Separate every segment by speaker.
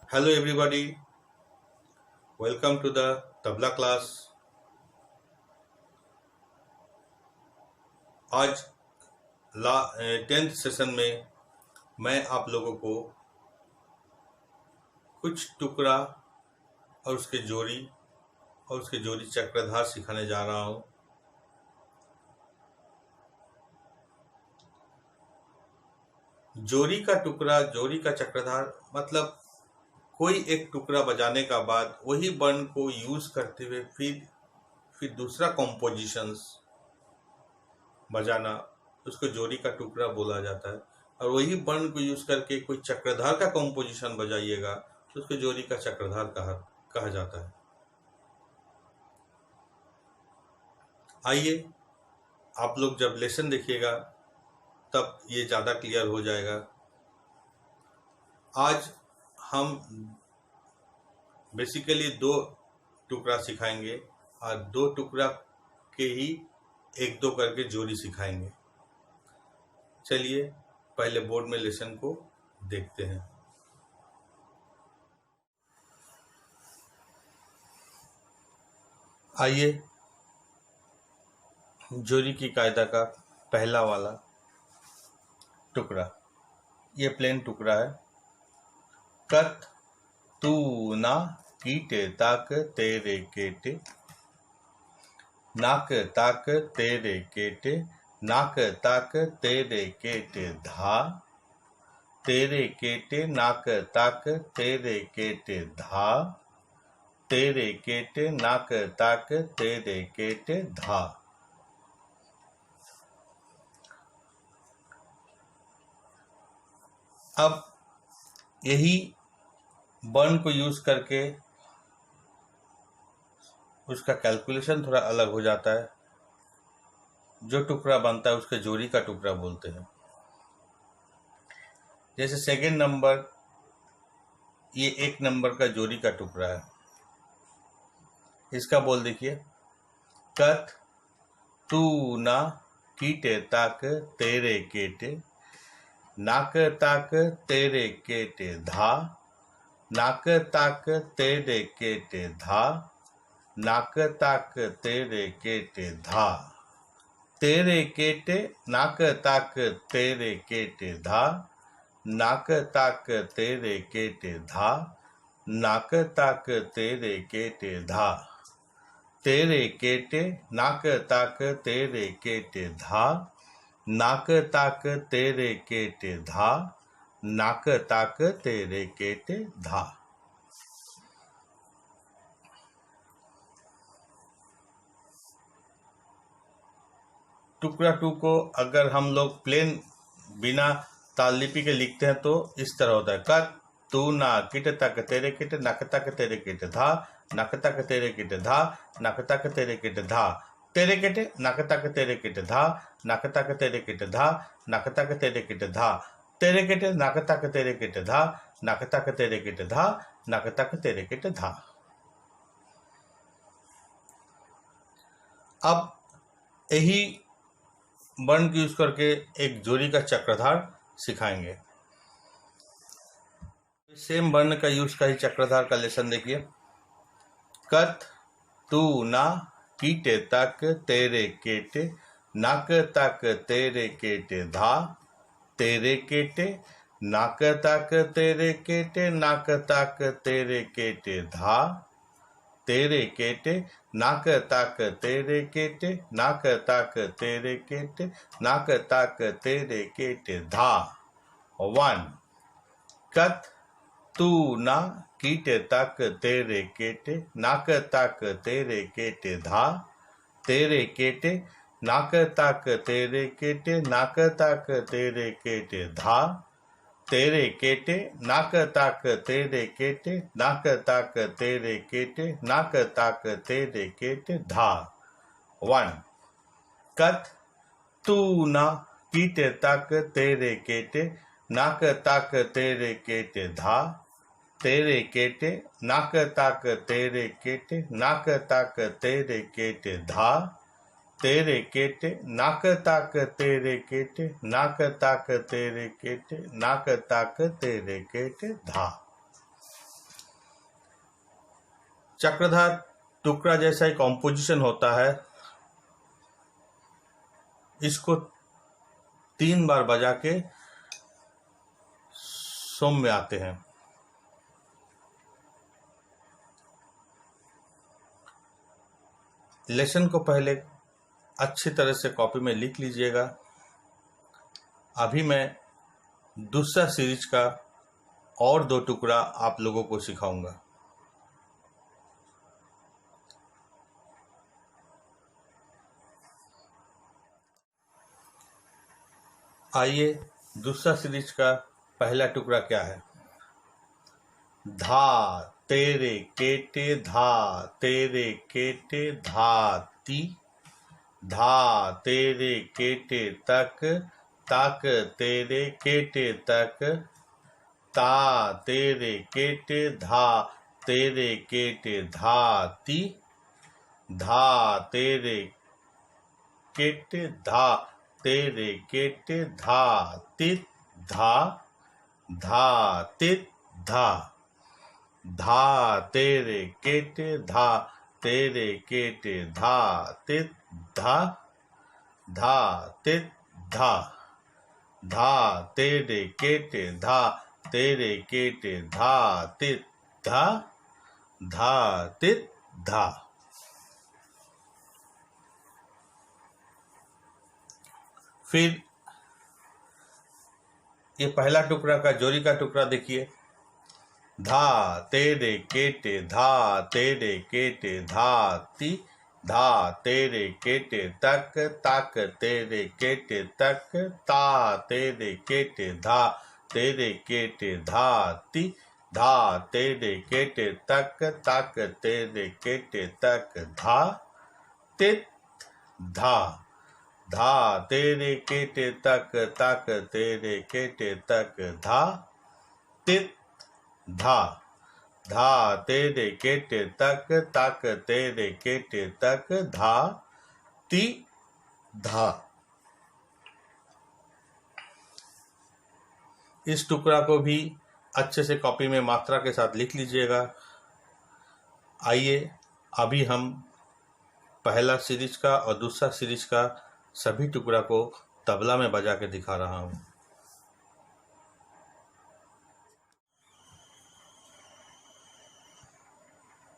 Speaker 1: Hello everybody, welcome to the tabla class. आज 10th session में मैं आप लोगों को कुछ टुकड़ा और उसके जोड़ी चक्रधार सिखाने जा रहा हूँ। जोड़ी का टुकड़ा, जोड़ी का चक्रधार मतलब कोई एक टुकड़ा बजाने का बाद वही बर्न को यूज करते हुए फिर दूसरा कॉम्पोजिशंस बजाना, उसको जोड़ी का टुकड़ा बोला जाता है। और वही बर्न को यूज करके कोई चक्रधार का कॉम्पोजिशन बजाइएगा तो उसको जोड़ी का चक्रधार कहा जाता है। आइए आप लोग जब लेसन देखिएगा तब ये ज़्यादा क्लियर हो जाएगा। आज हम बेसिकली 2 टुकड़ा सिखाएंगे और 2 टुकड़ा के ही 1-2 करके जोड़ी सिखाएंगे। चलिए पहले बोर्ड में लेसन को देखते हैं। आइए जोड़ी की कायदा का पहला वाला टुकड़ा, ये प्लेन टुकड़ा है। कत तू ना कीटे ताक तेरे केटे, नाक ताक तेरे केटे, नाक ताक तेरे केटे धा, तेरे केटे नाक ताक तेरे केटे धा, तेरे केटे नाक ताक तेरे केटे धा। अब यही बर्न को यूज करके उसका कैलकुलेशन थोड़ा अलग हो जाता है। जो टुकड़ा बनता है उसके जोड़ी का टुकड़ा बोलते हैं। जैसे सेकंड नंबर, ये 1 नंबर का जोड़ी का टुकड़ा है। इसका बोल देखिए, कत तू ना कीटे ताक तेरे केटे, नाक ताक तेरे केटे धा, नाक ताक तेरे केटे धा, नाक ताक तेरे केटे धा, तेरे केटे नाक ताक तेरे केटे धा, नाक ताक तेरे केटे धा, नाक ताक तेरे केटे धा, तेरे केटे नाक ताक तेरे केटे धा, नाक ताक तेरे केटे धा, नाक ताक तेरे केटे धा। टुकड़ा 2 को अगर हम लोग प्लेन बिना ताल लिपि के लिखते हैं तो इस तरह होता है। कत तू ना किट तक तेरे किट नक तक तेरे किट धा, नक तक तेरे किट धा, नक तक तेरे किट धा, तेरे किट नक तक तेरे किट धा, नक तक तेरे किट धा, नक तक तेरे किट धा, तेरे किट नक तक तेरे किट धा, नक तक तेरे किट धा, नक तक तेरे किट धा। अब यही बर्न की यूज करके एक जोड़ी का चक्रधार सिखाएंगे। सेम बर्न का यूज का ही चक्रधार का लेसन देखिए। कत तू ना कीटे तक तेरे केटे, नाक तक तेरे केटे धा, तेरे केटे नाक तक तेरे केटे, नाक तक तेरे केटे धा, तेरे केटे नाक तक तेरे केटे, नाक तक तेरे केटे, नाक तक तेरे केटे धा। 1 कत तू ना कीटे तक तेरे केटे, नाक तक तेरे केटे धा, तेरे केटे नाक तक तेरे केटे, नाक तक तेरे केटे धा, तेरे केटे नाक तक तेरे केटे, नाक तक तेरे केटे, नाक तक तेरे केटे धा। 1 कत तू ना कीटे तक तेरे केटे, नाक तक तेरे केटे धा, तेरे केटे नाक तक तेरे केटे, नाक तक तेरे केटे धा, तेरे केटे नाक तक तेरे केटे, नाक तक तेरे केटे, नाक तक तेरे केटे धा। चक्रधार टुकड़ा जैसा एक कॉम्पोजिशन होता है। इसको 3 बार बजा के सोम में आते हैं। लेसन को पहले अच्छी तरह से कॉपी में लिख लीजिएगा। अभी मैं दूसरा सीरीज का और 2 टुकड़ा आप लोगों को सिखाऊंगा। आइए, दूसरा सीरीज का पहला टुकड़ा क्या है। धा तेरे केटे धा तेरे केटे धाती, धा तेरे केटे तक तक तेरे केटे तक, ता तेरे केटे धा तेरे केटे धाती, धा तेरे केटे धा तेरे केटे धातित धा, धातित धा, धा तेरे केटे धा तेरे केटे धातित धा, धातित धा, धा तेरे केटे धा तेरे केटे धातित धा, धातित धा। फिर ये पहला टुकड़ा का जोड़ी का टुकड़ा देखिए। धा तेरे केटे धा तेरे केटे धाती, धा तेरे केटे तक तक तेरे केटे तक, ता तेरे केटे धा तेरे केटे धाती, धा तेरे केटे तक तक तेरे केटे तक धा, तित धा, धा तेरे केटे तक तक तेरे केटे तक धा, तित धा, धा तेरे केटे तक तक तेरे केटे तक धा, ति धा। इस टुकड़ा को भी अच्छे से कॉपी में मात्रा के साथ लिख लीजिएगा। आइए, अभी हम पहला सीरीज का और दूसरा सीरीज का सभी टुकड़ा को तबला में बजा के दिखा रहा हूँ।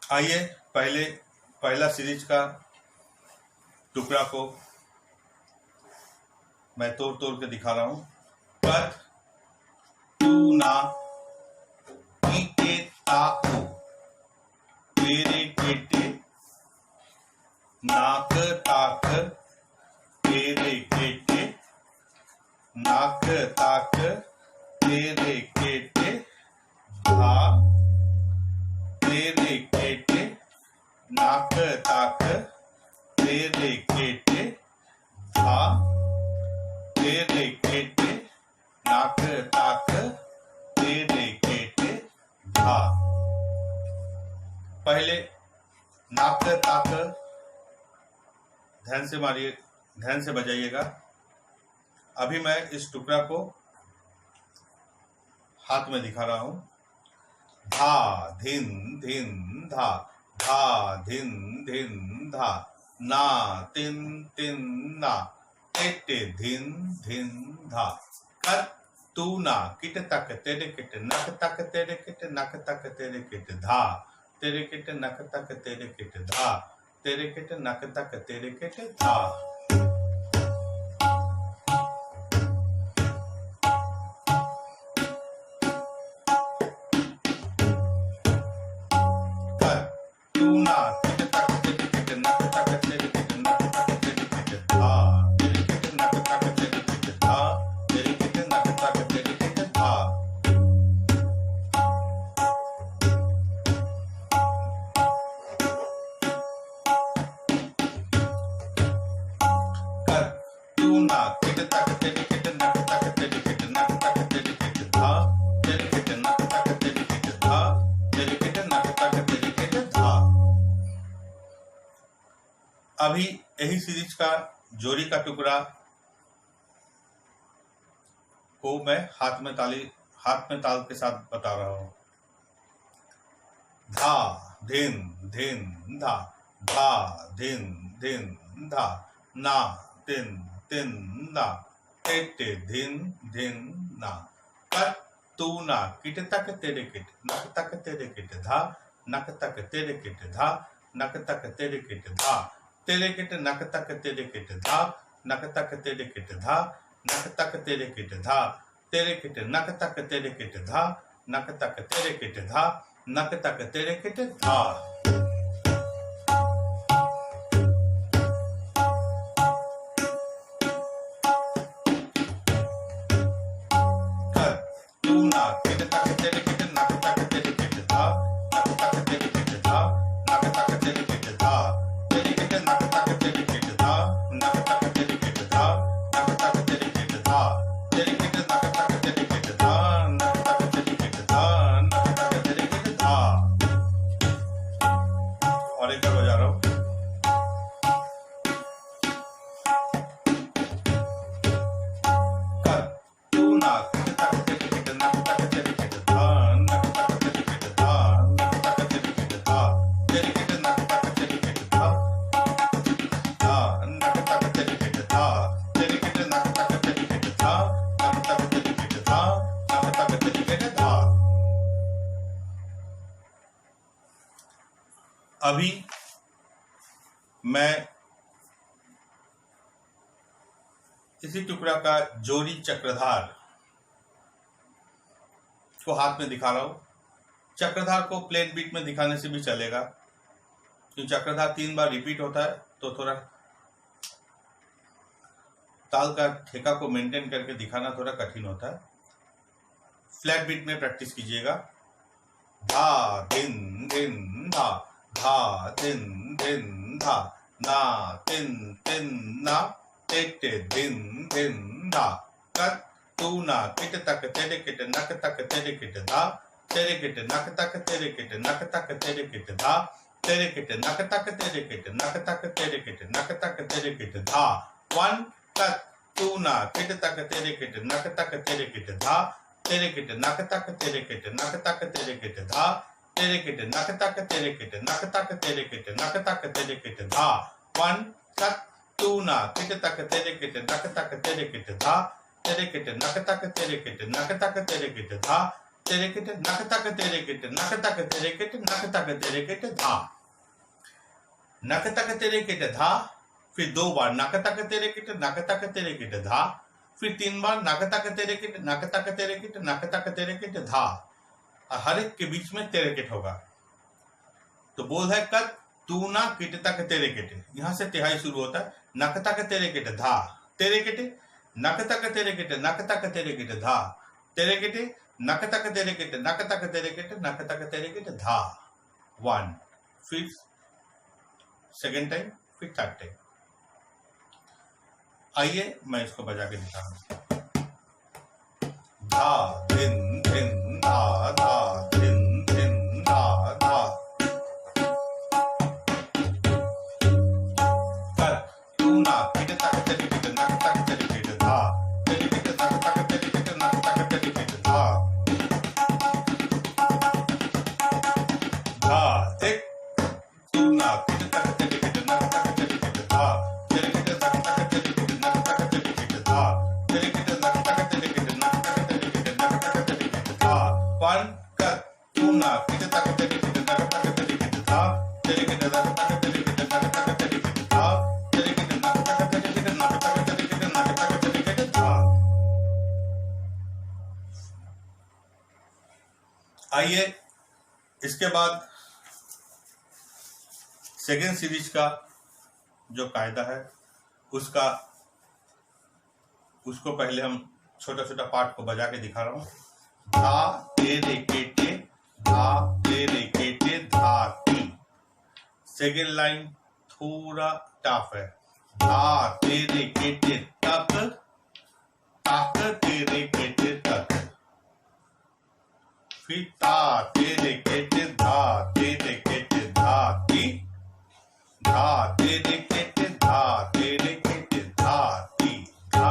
Speaker 1: आइए, पहला सीरीज का टुकड़ा को मैं तोड़ तोड़ के दिखा रहा हूँ। कथ तू ना कीटे ताकू तेरे केटे नाक ताक तेरे केटे नाक ताक तेरे केटे धा तेरे केटे नाक ताक तेरे केटे धा तेरे केटे नाक ताक तेरे केटे धा। पहले नाक ताक ध्यान से मारिए, ध्यान से बजाइएगा। अभी मैं इस टुकड़ा को हाथ में दिखा रहा हूं। धा धिन धिन धा, धा धिन धिन धा, ना तिन तिन ना, टेटे धिन धिन धा। कत तू ना किट तक तेरे किट नक तक तेरे किट नक तक तेरे किट धा तेरे किट नक तक तेरे किट धा तेरे किट नक तक तेरे किट धा। अभी यही सीरीज का जोड़ी का टुकड़ा को मैं हाथ में ताल के साथ बता रहा हूं। धा धिन धिन धा, धा धिन धिन धा, ना तिन तिन ना, टेटे धिन धिन ना, कट तू ना किट तक तेरे किट, नक तक तेरे किट धा, नक तक तेरे किट धा, नक तक तेरे किट धा, तेरे किट नक तक तेरे किट धा, नक तक तेरे किट धा, नक तक तेरे किट धा, तेरे किट नक तक तेरे किट धा, नक तक तेरे किट धा, नक तक तेरे किट धा। और एक बार बजा रहा हूँ। अभी मैं इसी टुकड़ा का जोड़ी चक्रधार को हाथ में दिखा रहा हूं। चक्रधार को प्लेन बीट में दिखाने से भी चलेगा, क्योंकि चक्रधार 3 बार रिपीट होता है तो थोड़ा ताल का ठेका को मेंटेन करके दिखाना थोड़ा कठिन होता है। फ्लैट बीट में प्रैक्टिस कीजिएगा। धा दिन दिन धा, धा दिन दिन धा, ना तिन तिन ना, टेटे दिन दिन धा, कट तू ना किट तक तेरे किट नक तक तेरे किट धा, तेरे किट नक तक तेरे किट नक तक तेरे किट धा, तेरे किट नक तक तेरे किट नक तक तेरे किट नक तक तेरे किट धा। 1 कट तू ना किट तक तेरे किट नक तक तेरे किट धा, तेरे किट नक तक तेरे किट नक तक तेरे किट धा, तेरे किट नक तक तेरे किट नक तक तेरे किट नक तक तेरे किट धा। 1 कट तू ना किट तक तेरे किट नक तक तेरे किट धा, तेरे किट नक तक तेरे किट नक तक तेरे किट धा, तेरे किट नक तक तेरे किट नक तक तेरे किट नक तक तेरे किट धा। नक तक तेरे किट धा, फिर 2 बार नक तक तेरे किट नक तक तेरे किट धा, फिर 3 बार नक तक तेरे किट नक तक तेरे किट नक तक तेरे किट धा। हर एक के बीच में तेरे किट होगा। तो बोल है कट तू ना किट तक तेरे किट, यहां से तिहाई शुरू होता है। नक तक तेरे किट धा, तेरे किट नक तक तेरे किट नक तक तेरे किट धा, तेरे किट नक तक तेरे किट नक तक तेरे किट नक तक तेरे किट धा। 1 फिर सेकेंड टाइम, फिर थर्ड टाइम। आइए मैं इसको बजा के दिखाऊंगा। धा दिन दिन धा, धा दिन दिन धा, धा कर तू ना किट तक तेरे किट नक तक तेरे किट धा, तेरे किट नक तक तेरे किट नक तक तेरे किट धा, धा एक तू ना किट तक तेरे किट नक तक तेरे किट धा, तेरे किट नक तक तेरे किट नक तक तेरे किट धा, तेरे किट नक तक तेरे किट नक तक तेरे किट नक तक तेरे किट धा। 1 कर तू ना किट तक तेरे किट नक तक तेरे किट धा, तेरे किट नक तक तेरे किट नक तक तेरे किट धा, तेरे किट नक तक तेरे किट नक तक तेरे किट नक तक तेरे किट धा। आइए इसके बाद सेकेंड सीरीज का जो कायदा है उसको पहले हम छोटा छोटा पार्ट को बजा के दिखा रहा हूं। धा तेरे केटे, धा तेरे केटे धाती। सेकेंड लाइन थोड़ा टफ है। धा तेरे केटे तक, तक तेरे केटे तक। फिर ता तेरे केटे धा, तेरे केटे धाती, धा तेरे केटे धा, तेरे केटे धाती, धा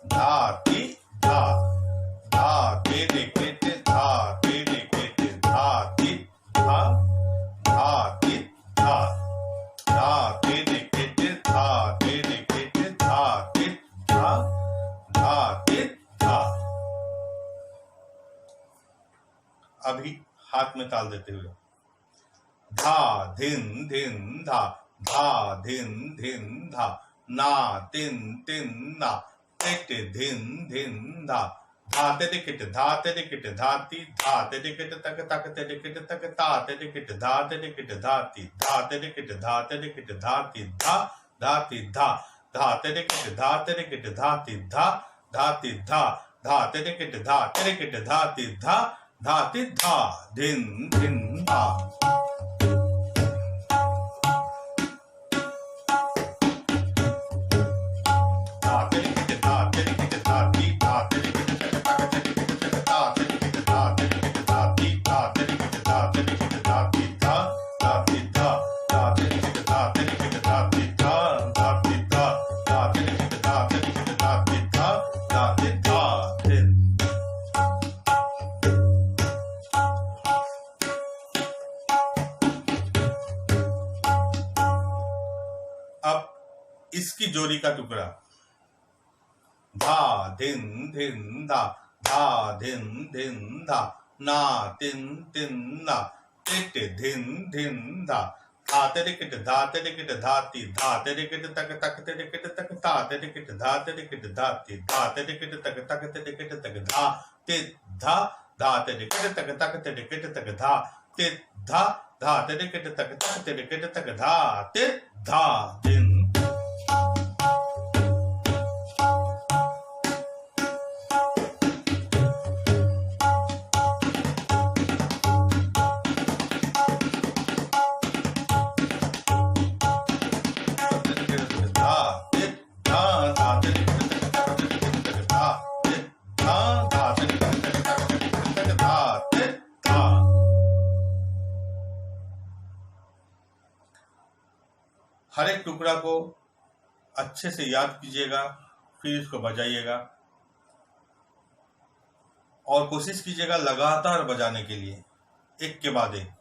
Speaker 1: धाती धा, धा तेरे केटे धा, तेरे केटे धाती, धा अभी हाथ में ताल देते हुए। धा धिन धिन धा, धा धिन धिन धा, ना तिन तिन ना, टिट धिन धिन धा, धा तिटिकिट धा तिटिकिट धाती, धा तिटिकिट तक तक तिटिकिट तक ता तिटिकिट धा तिटिकिट धाती, धा तिटिकिट धा तिटिकिट धाती, धा धाती धा, धा तिटिकिट धा तिटिकिट धाती, धा धाती धा, धा तिटिकिट धा तिटिकिट धाती, धा धाती धा, धिन धिन धा। अब इसकी जोड़ी का टुकड़ा, धा धिन धिन धा, धा धिन धिन धा, ना तिन तिन ना, टिट धिन धिन धा, धा तिटिकिट धा तिटिकिट धाती, धा तिटिकिट तक तक तिटिकिट तक ता तिटिकिट धा तिटिकिट धाती, धा तिटिकिट तक तक तिटिकिट तक धा तिट धा, धा तिटिकिट तक तक तिटिकिट तक धा तिट धा, धा तिटिकिट तक तक तिटिकिट तक धा तिट धा, धिन। हर एक टुकड़ा को अच्छे से याद कीजिएगा, फिर इसको बजाइएगा और कोशिश कीजिएगा लगातार बजाने के लिए, एक के बाद एक।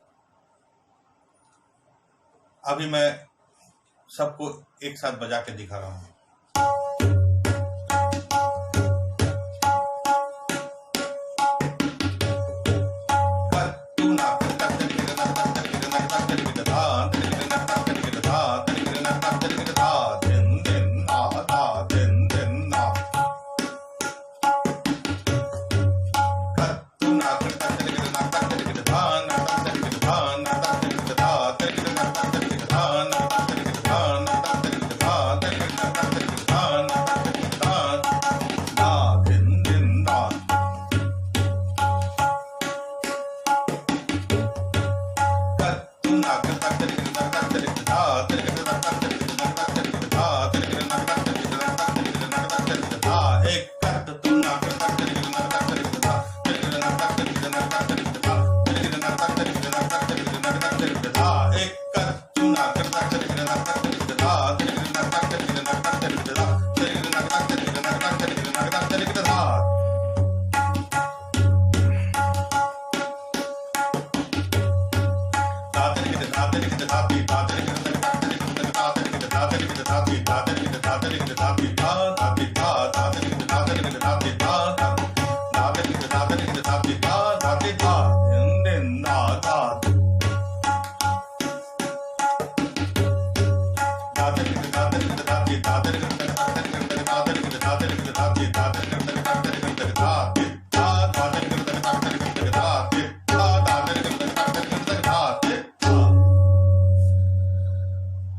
Speaker 1: अभी मैं सबको एक साथ बजा के दिखा रहा हूं।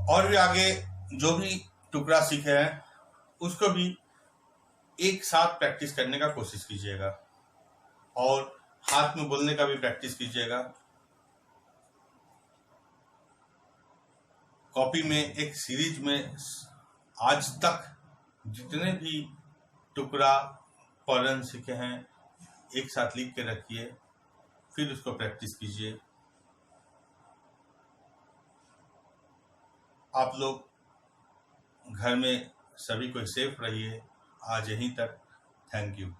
Speaker 1: और भी आगे जो भी टुकड़ा सीखे हैं उसको भी एक साथ प्रैक्टिस करने का कोशिश कीजिएगा और हाथ में बोलने का भी प्रैक्टिस कीजिएगा। कॉपी में एक सीरीज में आज तक जितने भी टुकड़ा पढ़न सीखे हैं एक साथ लिख के रखिए, फिर उसको प्रैक्टिस कीजिए। आप लोग घर में सभी कोई सेफ रहिए। आज यहीं तक। Thank you.